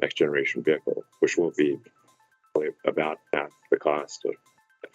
next generation vehicle, which will be probably about half the cost of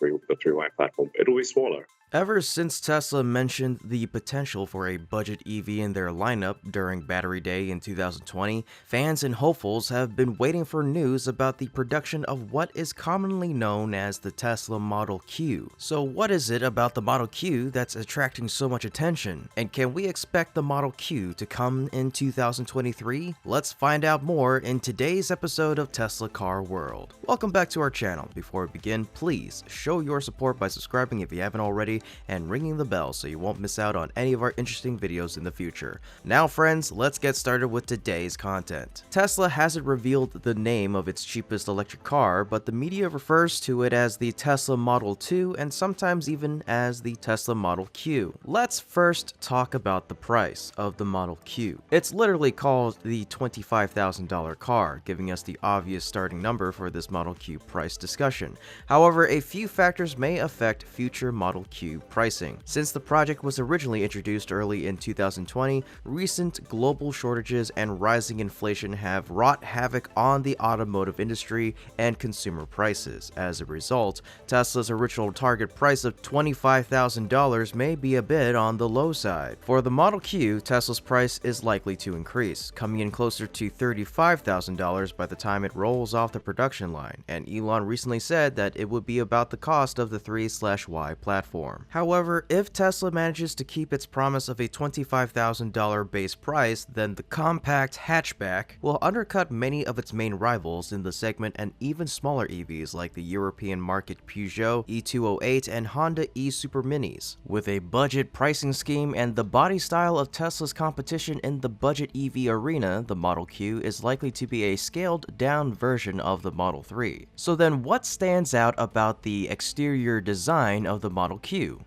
the 3Y platform. It'll be smaller. Ever since Tesla mentioned the potential for a budget EV in their lineup during Battery Day in 2020, fans and hopefuls have been waiting for news about the production of what is commonly known as the Tesla Model Q. So what is it about the Model Q that's attracting so much attention? And can we expect the Model Q to come in 2023? Let's find out more in today's episode of Tesla Car World. Welcome back to our channel. Before we begin, please show your support by subscribing if you haven't already, and ringing the bell so you won't miss out on any of our interesting videos in the future. Now friends, let's get started with today's content. Tesla hasn't revealed the name of its cheapest electric car, but the media refers to it as the Tesla Model 2 and sometimes even as the Tesla Model Q. Let's first talk about the price of the Model Q. It's literally called the $25,000 car, giving us the obvious starting number for this Model Q price discussion. However, a few factors may affect future Model Q pricing. Since the project was originally introduced early in 2020, recent global shortages and rising inflation have wrought havoc on the automotive industry and consumer prices. As a result, Tesla's original target price of $25,000 may be a bit on the low side. For the Model Q, Tesla's price is likely to increase, coming in closer to $35,000 by the time it rolls off the production line, and Elon recently said that it would be about the cost of the 3/Y platform. However, if Tesla manages to keep its promise of a $25,000 base price, then the compact hatchback will undercut many of its main rivals in the segment and even smaller EVs like the European market Peugeot E208 and Honda E-Super Minis. With a budget pricing scheme and the body style of Tesla's competition in the budget EV arena, the Model Q is likely to be a scaled-down version of the Model 3. So then what stands out about the exterior design of the Model Q?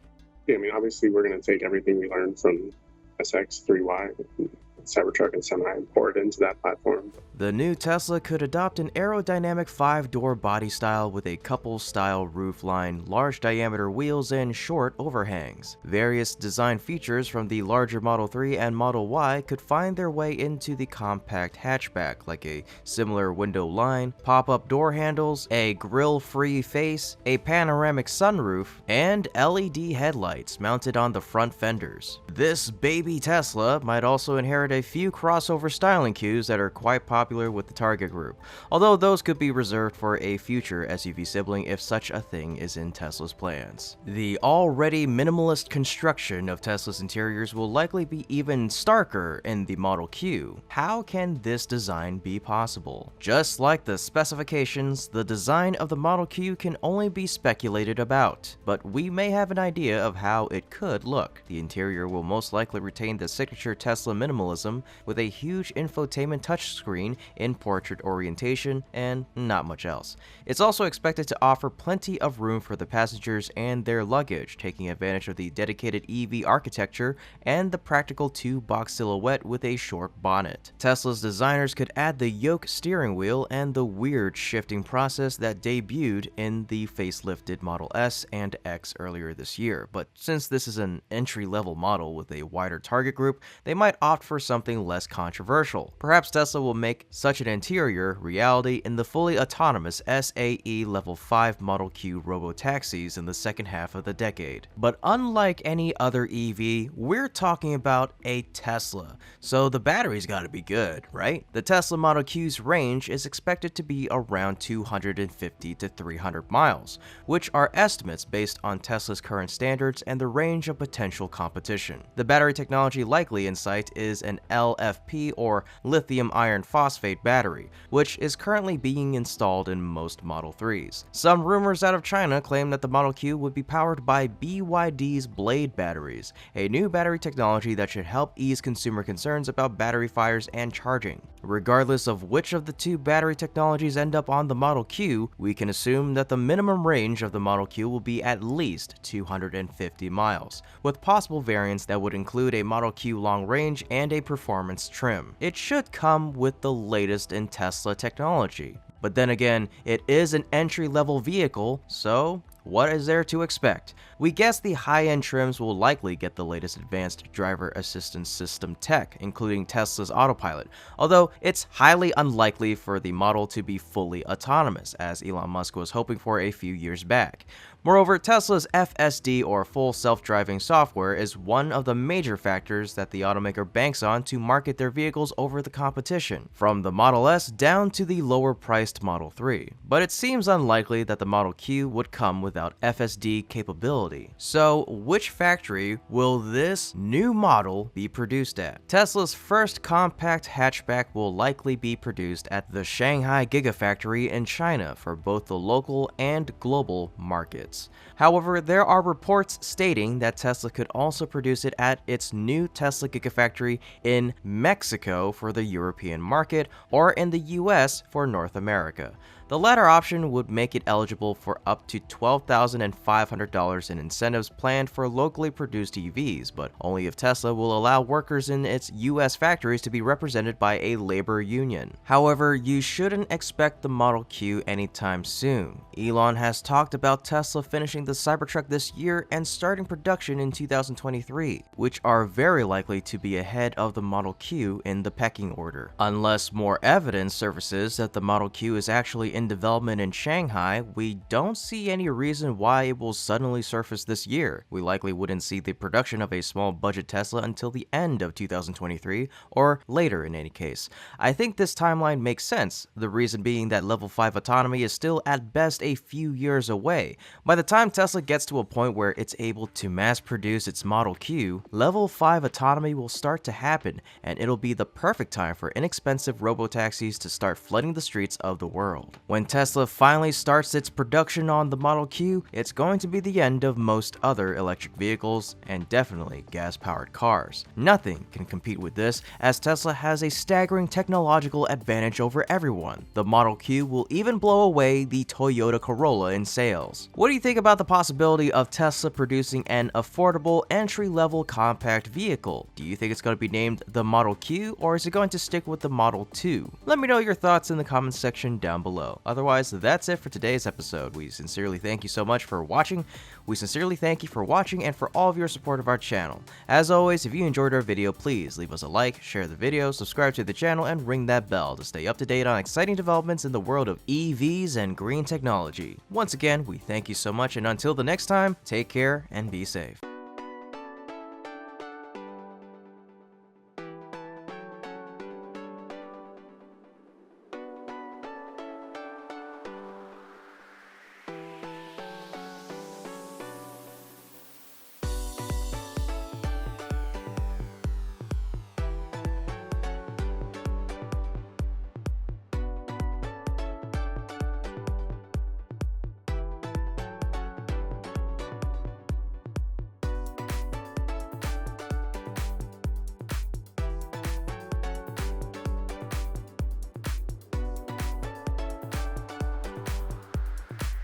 Yeah, I mean, obviously, we're going to take everything we learned from SX, 3Y, Cybertruck, and Semi and pour it into that platform. The new Tesla could adopt an aerodynamic 5-door body style with a couple-style roofline, large diameter wheels, and short overhangs. Various design features from the larger Model 3 and Model Y could find their way into the compact hatchback, like a similar window line, pop-up door handles, a grille-free face, a panoramic sunroof, and LED headlights mounted on the front fenders. This baby Tesla might also inherit a few crossover styling cues that are quite popular with the target group, although those could be reserved for a future SUV sibling if such a thing is in Tesla's plans. The already minimalist construction of Tesla's interiors will likely be even starker in the Model Q. How can this design be possible? Just like the specifications, the design of the Model Q can only be speculated about, but we may have an idea of how it could look. The interior will most likely retain the signature Tesla minimalism with a huge infotainment touchscreen in portrait orientation and not much else. It's also expected to offer plenty of room for the passengers and their luggage, taking advantage of the dedicated EV architecture and the practical two-box silhouette with a short bonnet. Tesla's designers could add the yoke steering wheel and the weird shifting process that debuted in the facelifted Model S and X earlier this year, but since this is an entry-level model with a wider target group, they might opt for something less controversial. Perhaps Tesla will make such an interior reality in the fully autonomous SAE Level 5 Model Q robo-taxis in the second half of the decade. But unlike any other EV, we're talking about a Tesla, so the battery's gotta be good, right? The Tesla Model Q's range is expected to be around 250 to 300 miles, which are estimates based on Tesla's current standards and the range of potential competition. The battery technology likely in sight is an LFP or lithium iron phosphate battery, which is currently being installed in most Model 3s. Some rumors out of China claim that the Model Q would be powered by BYD's Blade batteries, a new battery technology that should help ease consumer concerns about battery fires and charging. Regardless of which of the two battery technologies end up on the Model Q, we can assume that the minimum range of the Model Q will be at least 250 miles, with possible variants that would include a Model Q long range and a performance trim. It should come with the latest in Tesla technology. But then again, it is an entry-level vehicle, so what is there to expect? We guess the high-end trims will likely get the latest advanced driver assistance system tech, including Tesla's autopilot, although it's highly unlikely for the model to be fully autonomous, as Elon Musk was hoping for a few years back. Moreover, Tesla's FSD, or full self-driving software, is one of the major factors that the automaker banks on to market their vehicles over the competition, from the Model S down to the lower-priced Model 3. But it seems unlikely that the Model Q would come without FSD capability. So, which factory will this new model be produced at? Tesla's first compact hatchback will likely be produced at the Shanghai Gigafactory in China for both the local and global markets. However, there are reports stating that Tesla could also produce it at its new Tesla Gigafactory in Mexico for the European market, or in the US for North America. The latter option would make it eligible for up to $12,500 in incentives planned for locally produced EVs, but only if Tesla will allow workers in its US factories to be represented by a labor union. However, you shouldn't expect the Model Q anytime soon. Elon has talked about Tesla finishing the Cybertruck this year and starting production in 2023, which are very likely to be ahead of the Model Q in the pecking order. Unless more evidence surfaces that the Model Q is actually in development in Shanghai, we don't see any reason why it will suddenly surface this year. We likely wouldn't see the production of a small budget Tesla until the end of 2023, or later in any case. I think this timeline makes sense, the reason being that level 5 autonomy is still at best a few years away. By the time Tesla gets to a point where it's able to mass produce its Model Q, level 5 autonomy will start to happen, and it'll be the perfect time for inexpensive robotaxis to start flooding the streets of the world. When Tesla finally starts its production on the Model Q, it's going to be the end of most other electric vehicles, and definitely gas-powered cars. Nothing can compete with this, as Tesla has a staggering technological advantage over everyone. The Model Q will even blow away the Toyota Corolla in sales. What do you think about the possibility of Tesla producing an affordable, entry-level compact vehicle? Do you think it's going to be named the Model Q, or is it going to stick with the Model 2? Let me know your thoughts in the comments section down below. Otherwise, that's it for today's episode. We sincerely thank you so much for watching. And for all of your support of our channel. As always, if you enjoyed our video, please leave us a like, share the video, subscribe to the channel, and ring that bell to stay up to date on exciting developments in the world of EVs and green technology. Once again, we thank you so much, and until the next time, take care and be safe.